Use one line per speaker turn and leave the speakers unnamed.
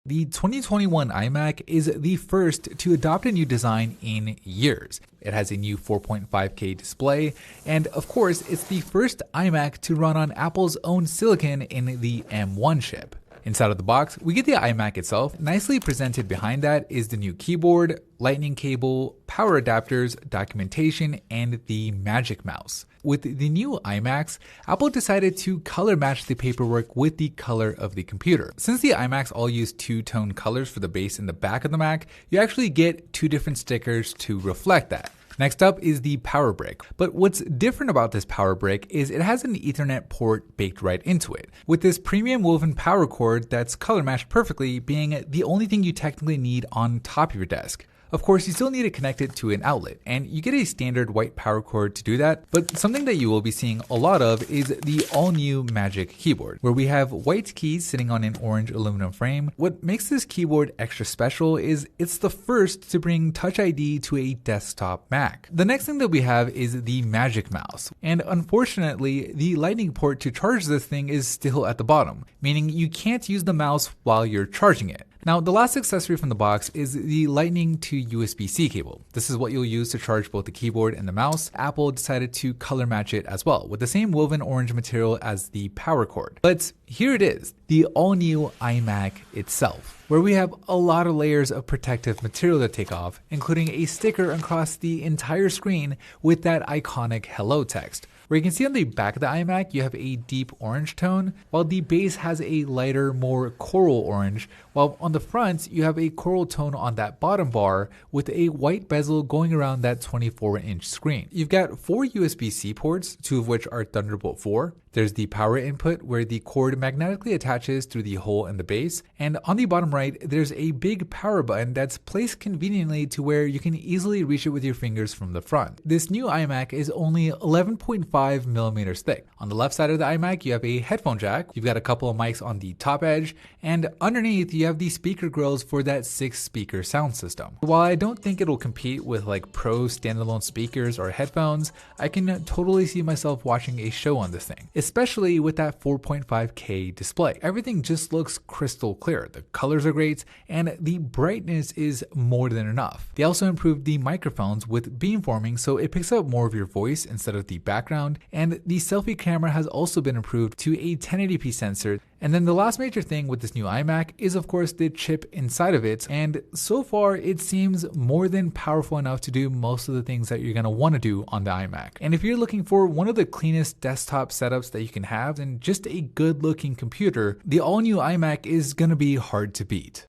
The 2021 iMac is the first to adopt a new design in years. It has a new 4.5K display, and of course, it's the first iMac to run on Apple's own silicon in the M1 chip. Inside of the box, we get the iMac itself. Nicely presented behind that is the new keyboard, lightning cable, power adapters, documentation, and the Magic Mouse. With the new iMacs, Apple decided to color match the paperwork with the color of the computer. Since the iMacs all use two-tone colors for the base and the back of the Mac, you actually get two different stickers to reflect that. Next up is the power brick. But what's different about this power brick is it has an Ethernet port baked right into it, with this premium woven power cord that's color matched perfectly being the only thing you technically need on top of your desk. Of course, you still need to connect it to an outlet, and you get a standard white power cord to do that, but something that you will be seeing a lot of is the all-new Magic Keyboard, where we have white keys sitting on an orange aluminum frame. What makes this keyboard extra special is it's the first to bring Touch ID to a desktop Mac. The next thing that we have is the Magic Mouse, and unfortunately, the lightning port to charge this thing is still at the bottom, meaning you can't use the mouse while you're charging it. Now, the last accessory from the box is the Lightning to USB-C cable. This is what you'll use to charge both the keyboard and the mouse. Apple decided to color match it as well, with the same woven orange material as the power cord. But here it is, the all-new iMac itself, where we have a lot of layers of protective material to take off, including a sticker across the entire screen with that iconic hello text. Where you can see on the back of the iMac, you have a deep orange tone, while the base has a lighter, more coral orange, while on the front, you have a coral tone on that bottom bar with a white bezel going around that 24-inch screen. You've got 4 USB-C ports, 2 of which are Thunderbolt 4. There's the power input where the cord magnetically attaches through the hole in the base, and on the bottom right, there's a big power button that's placed conveniently to where you can easily reach it with your fingers from the front. This new iMac is only 11.5 millimeters thick. On the left side of the iMac, you have a headphone jack, you've got a couple of mics on the top edge, and underneath you have the speaker grills for that 6-speaker sound system. While I don't think it'll compete with like pro standalone speakers or headphones, I can totally see myself watching a show on this thing, especially with that 4.5K display. Everything just looks crystal clear. The colors are great, and the brightness is more than enough. They also improved the microphones with beamforming, so it picks up more of your voice instead of the background, and the selfie camera has also been improved to a 1080p sensor. And then the last major thing with this new iMac is of course the chip inside of it, and so far it seems more than powerful enough to do most of the things that you're going to want to do on the iMac. And if you're looking for one of the cleanest desktop setups that you can have and just a good looking computer, the all new iMac is going to be hard to beat.